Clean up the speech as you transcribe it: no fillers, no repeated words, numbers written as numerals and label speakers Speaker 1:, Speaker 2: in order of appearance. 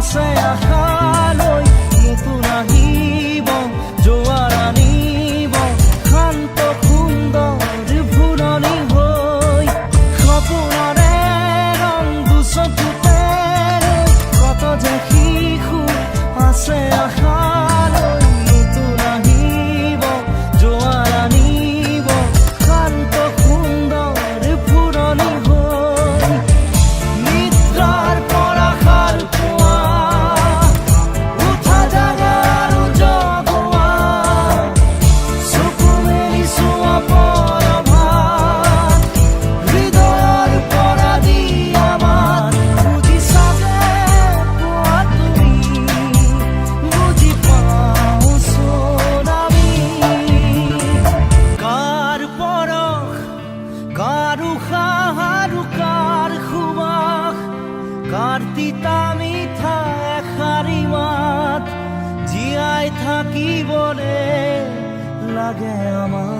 Speaker 1: আছে আশালৈ নতুন আহিব জোৱাৰ আনিব শান্ত সুন্দৰ ফুৰণি হৈ সপোনৰে ৰং দুচকুতে কত যে শিশু আছে আশালৈ নতুন আহিব জোৱাৰ আনিব শান্ত সুন্দৰ ফুৰণি হৈ নিদ্ৰাৰ পৰা সাৰ পোৱা উঠা জাগাৰ জগোৱা চকু মেলি চোৱা পৰভাত হৃদয়ৰ পৰা দিয়া মাত বুজিছা যে পোৱা তুমি বুজি পাওঁচোন আমি কাৰ পৰশ কাৰ উশাহ আৰু কাৰ সুবাস কাৰ তিতা মিঠা এষাৰি মাত জীয়াই থাকিবলে লাগে আমাৰ